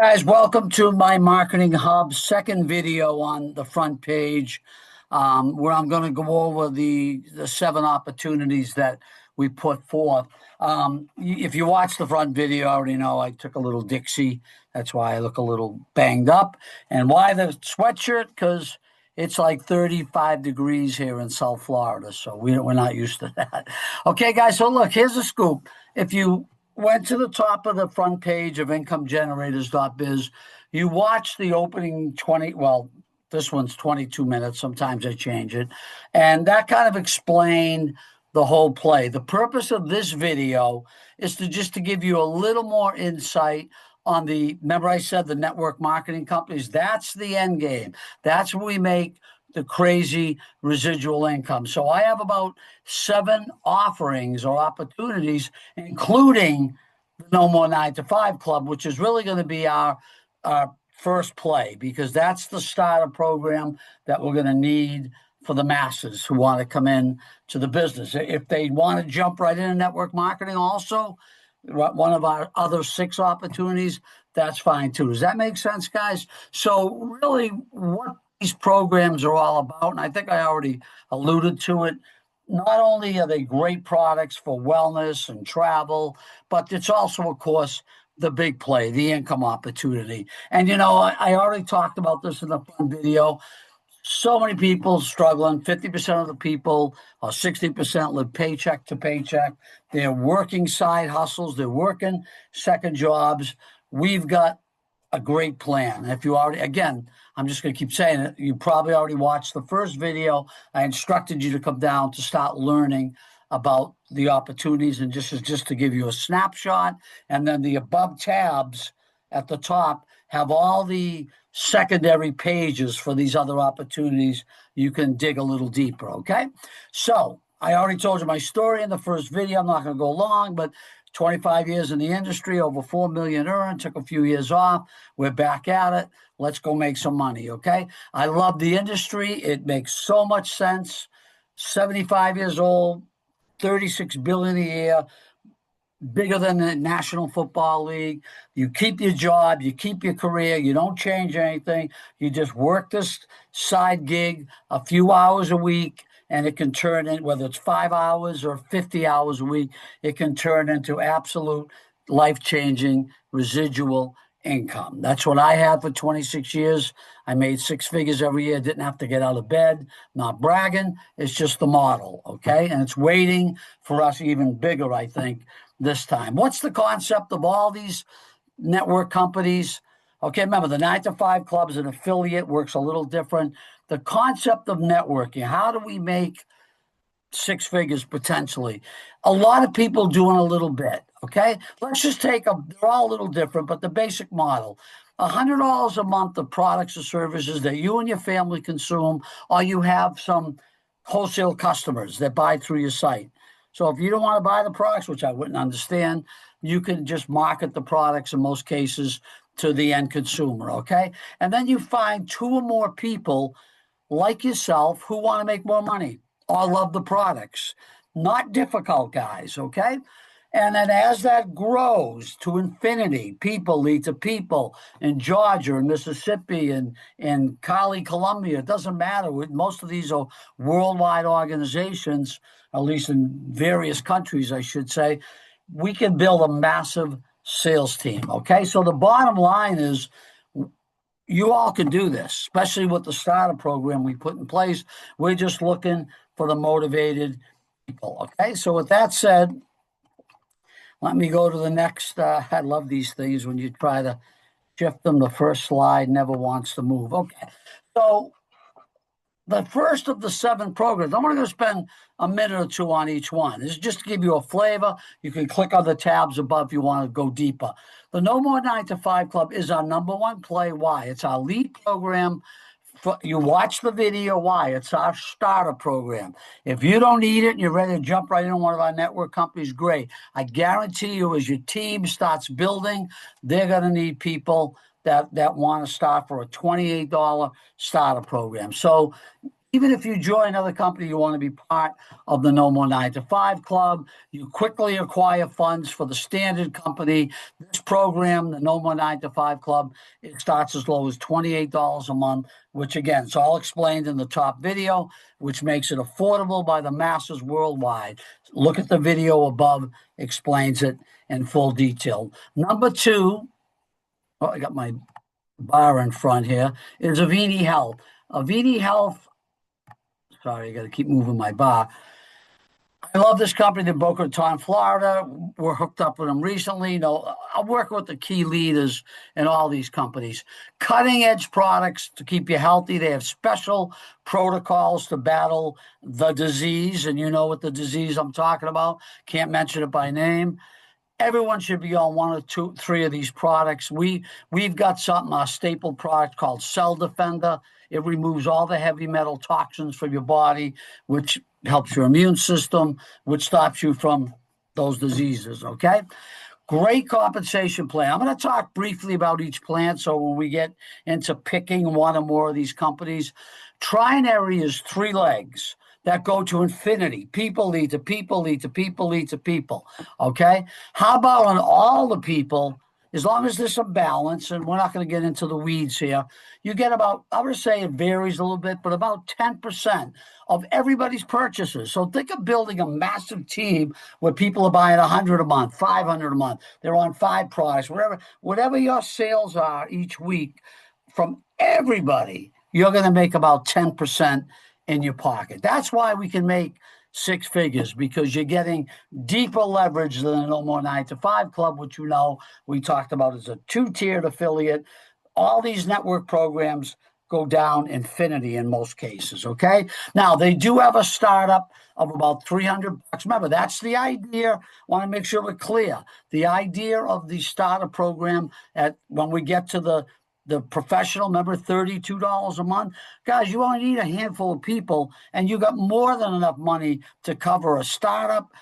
Guys, welcome to my Marketing Hub second video on the front page, where I'm going to go over the seven opportunities that we put forth. If you watch the front video, I already know I took a little Dixie. That's why I look a little banged up. And why the sweatshirt? Because it's like 35 degrees here in South Florida, so we're not used to that. Okay, guys, so look, here's a scoop. If you went to the top of the front page of incomegenerators.biz. You watch the opening 20, well, this one's 22 minutes. Sometimes I change it. And that kind of explained the whole play. The purpose of this video is to give you a little more insight on remember I said the network marketing companies, that's the end game. That's where we make the crazy residual income. So I have about seven offerings or opportunities, including the No More 9 to 5 Club, which is really going to be our first play, because that's the starter program that we're going to need for the masses who want to come in to the business. If they want to jump right into network marketing also, one of our other six opportunities, that's fine too. Does that make sense, guys? So really what these programs are all about, and I think I already alluded to it, not only are they great products for wellness and travel, but it's also, of course, the big play, the income opportunity. And, I already talked about this in the front video. So many people struggling. 50% of the people, or 60%, live paycheck to paycheck. They're working side hustles. They're working second jobs. We've got a great plan. If you already, again, I'm just going to keep saying it. You probably already watched the first video. I instructed you to come down to start learning about the opportunities, and just to give you a snapshot. And then the above tabs at the top have all the secondary pages for these other opportunities. You can dig a little deeper. Okay. So I already told you my story in the first video. I'm not going to go long, but 25 years in the industry, over 4 million earned, took a few years off. We're back at it. Let's go make some money. Okay. I love the industry. It makes so much sense. 75 years old, 36 billion a year, bigger than the National Football League. You keep your job, you keep your career, you don't change anything. You just work this side gig a few hours a week, and it can turn in, whether it's 5 hours or 50 hours a week, it can turn into absolute life-changing residual income. That's what I had for 26 years. I made six figures every year, didn't have to get out of bed, not bragging. It's just the model, okay? And it's waiting for us even bigger, I think, this time. What's the concept of all these network companies? Okay, remember, the 9 to 5 Club is an affiliate, works a little different. The concept of networking, how do we make six figures potentially? A lot of people doing a little bit, okay? Let's just they're all a little different, but the basic model. $100 a month of products or services that you and your family consume, or you have some wholesale customers that buy through your site. So if you don't want to buy the products, which I wouldn't understand, you can just market the products in most cases to the end consumer, okay? And then you find two or more people like yourself who want to make more money or love the products. Not difficult, guys, okay? And then as that grows to infinity, people lead to people in Georgia and Mississippi and in Cali, Colombia. It doesn't matter. Most of these are worldwide organizations, at least in various countries, I should say. We can build a massive sales team, okay? So the bottom line is you all can do this, especially with the starter program we put in place. We're just looking for the motivated people, okay? So with that said, let me go to the next. I love these things when you try to shift them. The first slide never wants to move. Okay. So the first of the seven programs, I'm going to spend a minute or two on each one. This is just to give you a flavor. You can click on the tabs above if you want to go deeper. The No More 9 to 5 Club is our number one play. Why? It's our lead program. You watch the video. Why? It's our starter program. If you don't need it and you're ready to jump right into one of our network companies, great. I guarantee you, as your team starts building, they're going to need people that want to start for a $28 starter program. So Even if you join another company, you want to be part of the No More 9 to 5 Club. You quickly acquire funds for the standard company. This program, the No More 9 to 5 Club, it starts as low as $28 a month, which again, it's all explained in the top video, which makes it affordable by the masses worldwide. Look at the video above, explains it in full detail. Number two, oh, I got my bar in front here, is Avini Health. Avini Health, sorry, I got to keep moving my bar. I love this company in Boca Raton, Florida. We're hooked up with them recently. You know, I work with the key leaders in all these companies. Cutting edge products to keep you healthy. They have special protocols to battle the disease. And you know what the disease I'm talking about. Can't mention it by name. Everyone should be on one or two, three of these products. We've got something, a staple product called Cell Defender. It removes all the heavy metal toxins from your body, which helps your immune system, which stops you from those diseases, okay? Great compensation plan. I'm going to talk briefly about each plan, so when we get into picking one or more of these companies, Trinary is 3 legs that go to infinity. People lead to people, lead to people, lead to people, okay? How about on all the people, as long as there's some balance, and we're not going to get into the weeds here, you get about, I would say it varies a little bit, but about 10% of everybody's purchases. So think of building a massive team where people are buying 100 a month, 500 a month. They're on 5 products, whatever your sales are each week from everybody, you're going to make about 10% in your pocket. That's why we can make 6 figures, because you're getting deeper leverage than the No More 9 to 5 Club, which you know we talked about as a 2-tiered affiliate. All these network programs go down infinity in most cases, okay? Now, they do have a startup of about $300. Remember, that's the idea. Want to make sure we're clear. The idea of the starter program when we get to the professional, remember, $32 a month. Guys, you only need a handful of people, and you got more than enough money to cover a startup,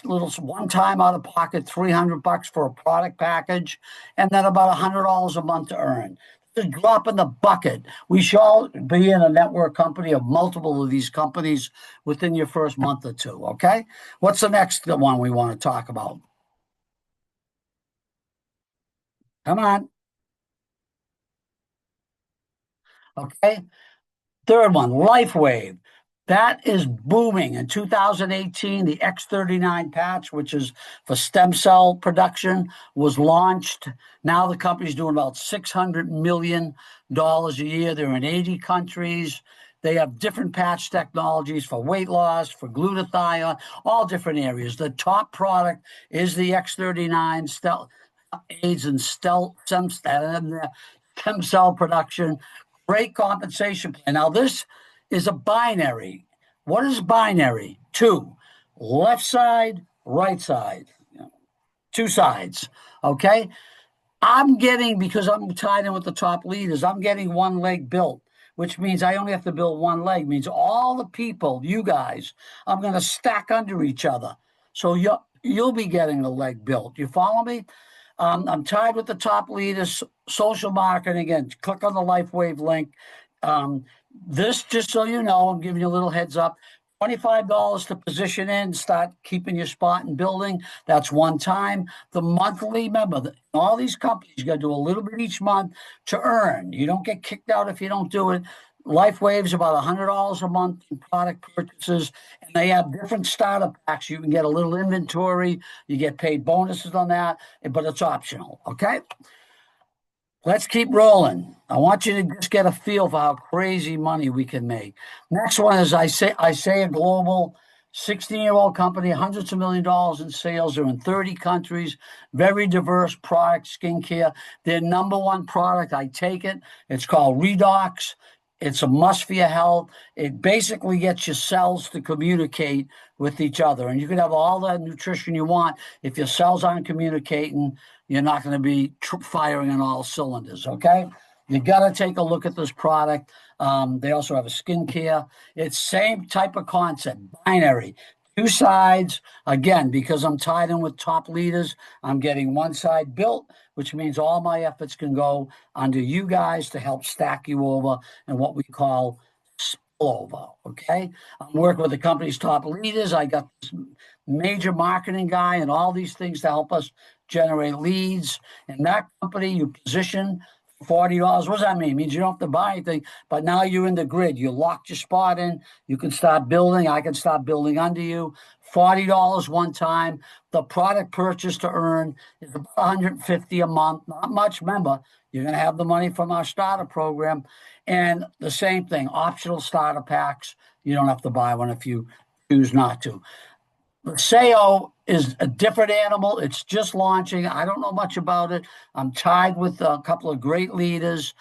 little one-time out-of-pocket $300 for a product package, and then about $100 a month to earn. It's a drop in the bucket. We should all be in a network company of multiple of these companies within your first month or two, okay? What's the next one we want to talk about? Come on. Okay. Third one, LifeWave. That is booming. In 2018, the X39 patch, which is for stem cell production, was launched. Now the company's doing about $600 million a year. They're in 80 countries. They have different patch technologies for weight loss, for glutathione, all different areas. The top product is the X39 AIDS and stem cell production. Great compensation plan. Now, this is a binary. What is binary? 2, left side, right side, 2 sides, okay? I'm getting, because I'm tied in with the top leaders, I'm getting 1 leg built, which means I only have to build 1 leg. Means all the people, you guys, I'm going to stack under each other. So you'll be getting a leg built. You follow me? I'm tied with the top leaders, social marketing. Again, click on the LifeWave link. This, just so you know, I'm giving you a little heads up, $25 to position in, start keeping your spot and building. That's one time. The monthly, remember, all these companies, you got to do a little bit each month to earn. You don't get kicked out if you don't do it. LifeWave's about $100 a month in product purchases, and they have different starter packs. You can get a little inventory. You get paid bonuses on that, but it's optional, okay? Let's keep rolling. I want you to just get a feel for how crazy money we can make. Next one is Isaiah Global, 16-year-old company, hundreds of millions of dollars in sales. They're in 30 countries, very diverse product, skincare. Their number 1 product, I take it, it's called Redox. It's a must for your health. It basically gets your cells to communicate with each other. And you can have all the nutrition you want. If your cells aren't communicating, you're not going to be firing on all cylinders, okay? You got to take a look at this product. They also have a skincare. It's same type of concept, binary. 2 sides. Again, because I'm tied in with top leaders, I'm getting 1 side built, which means all my efforts can go under you guys to help stack you over in what we call over, okay? I'm working with the company's top leaders. I got this major marketing guy and all these things to help us generate leads. In that company, you position $40. What does that mean? It means you don't have to buy anything, but now you're in the grid. You locked your spot in. You can start building. I can start building under you. $40 one time. The product purchase to earn is about $150 a month. Not much. Remember, you're going to have the money from our starter program. And the same thing, optional starter packs. You don't have to buy one if you choose not to. SEO is a different animal. It's just launching. I don't know much about it. I'm tied with a couple of great leaders.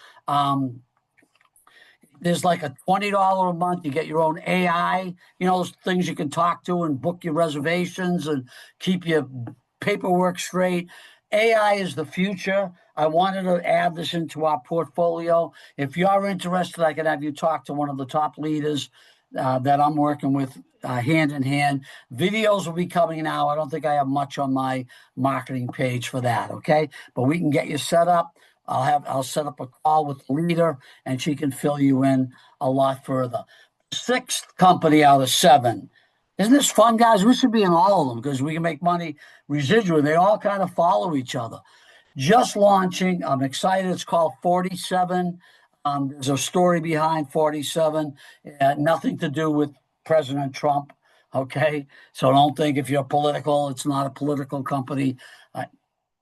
There's like a $20 a month. You get your own AI, those things you can talk to and book your reservations and keep your paperwork straight. AI is the future. I wanted to add this into our portfolio. If you're interested, I can have you talk to one of the top leaders that I'm working with hand in hand. Videos will be coming now. I don't think I have much on my marketing page for that, okay? But we can get you set up. I'll set up a call with the leader, and she can fill you in a lot further. Sixth company out of 7. Isn't this fun, guys? We should be in all of them because we can make money residual. They all kind of follow each other. Just launching. I'm excited. It's called 47. There's a story behind 47. Nothing to do with President Trump, okay? So don't think if you're political, it's not a political company.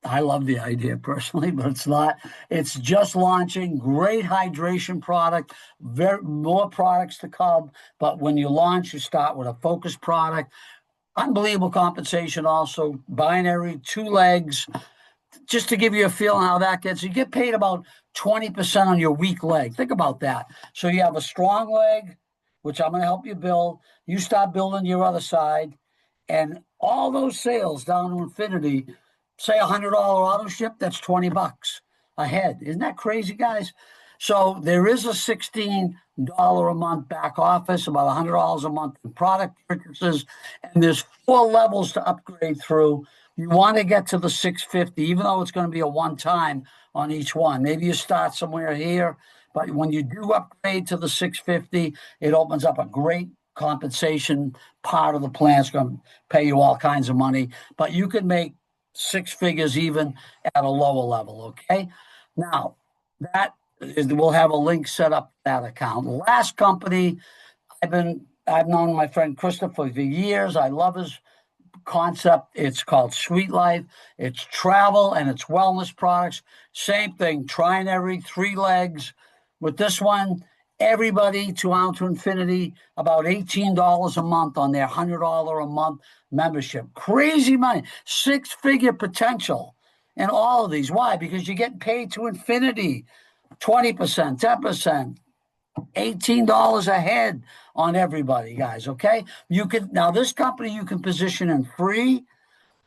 I love the idea personally, but it's not. It's just launching. Great hydration product. More products to come. But when you launch, you start with a focused product. Unbelievable compensation also. Binary, 2 legs. Just to give you a feel on how that gets, you get paid about 20% on your weak leg. Think about that. So you have a strong leg, which I'm going to help you build. You start building your other side. And all those sales down to infinity, say $100 auto ship, that's $20 a head. Isn't that crazy, guys? So there is a $16 a month back office, about $100 a month in product purchases, and there's 4 levels to upgrade through. You want to get to the 650, even though it's going to be a one-time on each one. Maybe you start somewhere here, but when you do upgrade to the 650, it opens up a great compensation part of the plan. It's going to pay you all kinds of money, but you can make 6 figures even at a lower level, okay? Now, we'll have a link set up to that account. Last company, I've known my friend Christopher for years. I love his concept. It's called Sweet Life. It's travel and it's wellness products. Same thing, trying every 3 legs. With this one, everybody to infinity, about $18 a month on their $100 a month membership. Crazy money, 6-figure potential in all of these. Why? Because you get paid to infinity, 20%, 10%, $18 a head on everybody, guys, okay? Now this company you can position in free.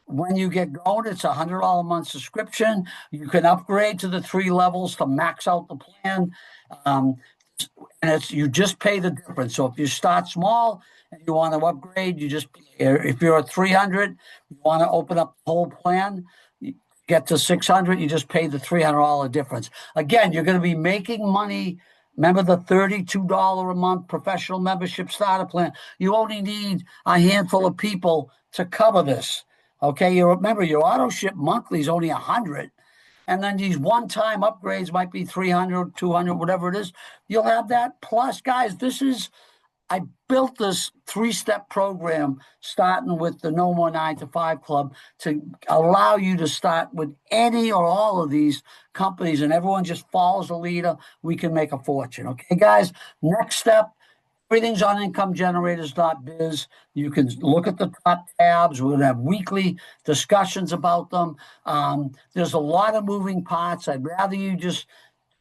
When you get going, it's a $100 a month subscription. You can upgrade to the 3 levels to max out the plan. And you just pay the difference. So if you start small and you want to upgrade, if you're at 300, you want to open up the whole plan, you get to 600, you just pay the $300 difference. Again, you're going to be making money. Remember the $32 a month professional membership starter plan? You only need a handful of people to cover this. Okay, remember your auto ship monthly is only 100. And then these one-time upgrades might be 300, 200, whatever it is. You'll have that. Plus, guys, I built this 3-step program starting with the No More 9 to 5 Club to allow you to start with any or all of these companies, and everyone just follows the leader. We can make a fortune. Okay, guys, next step. Everything's on incomegenerators.biz. You can look at the top tabs. We're going to have weekly discussions about them. There's a lot of moving parts. I'd rather you just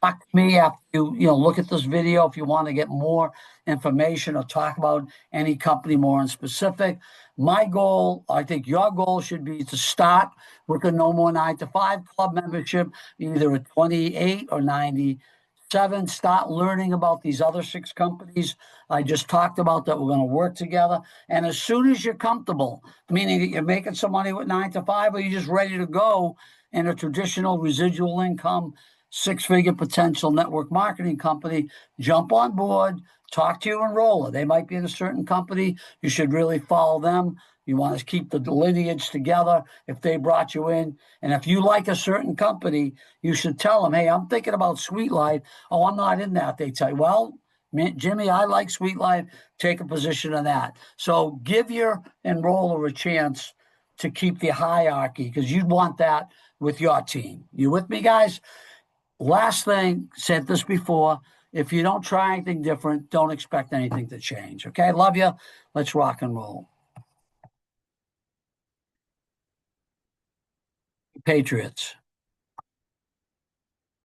talk to me after you look at this video if you want to get more information or talk about any company more in specific. My goal, I think your goal should be to start with the No More 9 to 5 Club membership, either at 28 or 97. Start learning about these other 6 companies I just talked about that we're going to work together. And as soon as you're comfortable, meaning that you're making some money with 9 to 5, or you're just ready to go in a traditional residual income, 6-figure potential network marketing company, jump on board. talk to your enroller. They might be in a certain company. You should really follow them. You want to keep the lineage together if they brought you in. And if you like a certain company, you should tell them, hey, I'm thinking about Sweet Life. Oh, I'm not in that. They tell you, well, Jimmy, I like Sweet Life. Take a position on that. So give your enroller a chance to keep the hierarchy because you'd want that with your team. You with me, guys? Last thing, said this before. If you don't try anything different, don't expect anything to change. Okay, love you. Let's rock and roll. Patriots.